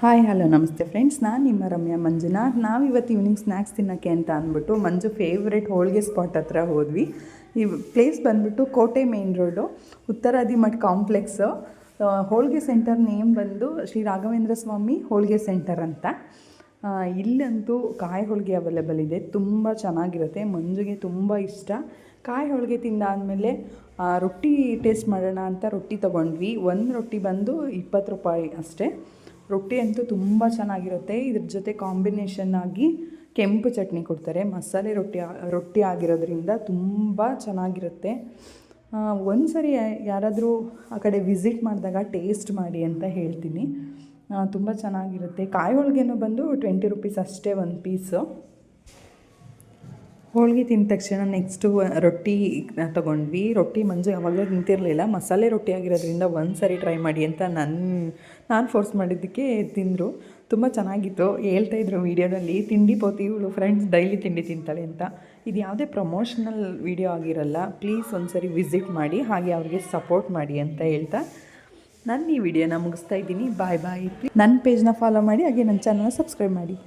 Hi hello ನಮಸ್ತೆ friends, ನಾನು ನಿಮ್ಮ ರಮ್ಯಾ ಮಂಜುನಾಥ್. ನಾವಿವತ್ತು ಈವ್ನಿಂಗ್ ಸ್ನ್ಯಾಕ್ಸ್ ತಿನ್ನೋಕ್ಕೆ ಅಂತ ಅಂದ್ಬಿಟ್ಟು ಮಂಜು ಫೇವ್ರೆಟ್ ಹೋಳಿಗೆ ಸ್ಪಾಟ್ ಹತ್ರ ಹೋದ್ವಿ. ಈ ಪ್ಲೇಸ್ ಬಂದುಬಿಟ್ಟು ಕೋಟೆ ಮೇನ್ ರೋಡು, ಉತ್ತರಾದಿ ಮಠ್ ಕಾಂಪ್ಲೆಕ್ಸು. ಹೋಳಿಗೆ ಸೆಂಟರ್ ನೇಮ್ ಬಂದು ಶ್ರೀ ರಾಘವೇಂದ್ರ ಸ್ವಾಮಿ ಹೋಳಿಗೆ ಸೆಂಟರ್ ಅಂತ. ಇಲ್ಲಂತೂ ಕಾಯಿ ಹೋಳಿಗೆ ಅವೈಲೇಬಲ್ ಇದೆ, ತುಂಬ ಚೆನ್ನಾಗಿರುತ್ತೆ. ಮಂಜುಗೆ ತುಂಬ ಇಷ್ಟ. ಕಾಯಿ ಹೋಳಿಗೆ ತಿಂದಾದಮೇಲೆ ರೊಟ್ಟಿ ಟೇಸ್ಟ್ ಮಾಡೋಣ ಅಂತ ರೊಟ್ಟಿ ತೊಗೊಂಡ್ವಿ. ಒಂದು ರೊಟ್ಟಿ ಬಂದು 20 ರೂಪಾಯಿ ಅಷ್ಟೇ. ರೊಟ್ಟಿ ಅಂತೂ ತುಂಬ ಚೆನ್ನಾಗಿರುತ್ತೆ. ಇದ್ರ ಜೊತೆ ಕಾಂಬಿನೇಷನ್ ಆಗಿ ಕೆಂಪು ಚಟ್ನಿ ಕೊಡ್ತಾರೆ. ಮಸಾಲೆ ರೊಟ್ಟಿ ಆಗಿರೋದ್ರಿಂದ ತುಂಬ ಚೆನ್ನಾಗಿರುತ್ತೆ. ಒಂದು ಸರಿ ಯಾರಾದರೂ ಆ ಕಡೆ ವಿಸಿಟ್ ಮಾಡಿದಾಗ ಟೇಸ್ಟ್ ಮಾಡಿ ಅಂತ ಹೇಳ್ತೀನಿ. ತುಂಬ ಚೆನ್ನಾಗಿರುತ್ತೆ. ಕಾಯಿ ಹೋಳಿಗೆನೂ ಬಂದು 20 ರೂಪೀಸ್ ಅಷ್ಟೇ ಒಂದು ಪೀಸು. ಹೋಳಿಗೆ ತಿಂದ ತಕ್ಷಣ ನೆಕ್ಸ್ಟು ರೊಟ್ಟಿ ತೊಗೊಂಡ್ವಿ. ರೊಟ್ಟಿ ಮಂಜು ಯಾವಾಗಲೂ ತಿಂತಿರಲಿಲ್ಲ. ಮಸಾಲೆ ರೊಟ್ಟಿ ಆಗಿರೋದ್ರಿಂದ ಒಂದು ಸರಿ ಟ್ರೈ ಮಾಡಿ ಅಂತ ನಾನು ಫೋರ್ಸ್ ಮಾಡಿದ್ದಕ್ಕೆ ತಿಂದರು. ತುಂಬ ಚೆನ್ನಾಗಿತ್ತು. ಹೇಳ್ತಾಯಿದ್ರು ವೀಡಿಯೋದಲ್ಲಿ, ತಿಂಡಿ ಪೋತಿ ಇವಳು ಫ್ರೆಂಡ್ಸ್ ಡೈಲಿ ತಿಂಡಿ ತಿಂತಾಳೆ ಅಂತ. ಇದು ಯಾವುದೇ ಪ್ರಮೋಷನಲ್ ವೀಡಿಯೋ ಆಗಿರಲ್ಲ. ಪ್ಲೀಸ್ ಒಂದು ಸರಿ ವಿಸಿಟ್ ಮಾಡಿ, ಹಾಗೆ ಅವ್ರಿಗೆ ಸಪೋರ್ಟ್ ಮಾಡಿ ಅಂತ ಹೇಳ್ತಾ ನಾನು ಈ ವಿಡಿಯೋನ ಮುಗಿಸ್ತಾ ಇದ್ದೀನಿ. ಬಾಯ್ ಬಾಯ್. ನನ್ನ ಪೇಜ್ನ ಫಾಲೋ ಮಾಡಿ, ಹಾಗೆ ನನ್ನ ಚಾನಲ್ನ ಸಬ್ಸ್ಕ್ರೈಬ್ ಮಾಡಿ.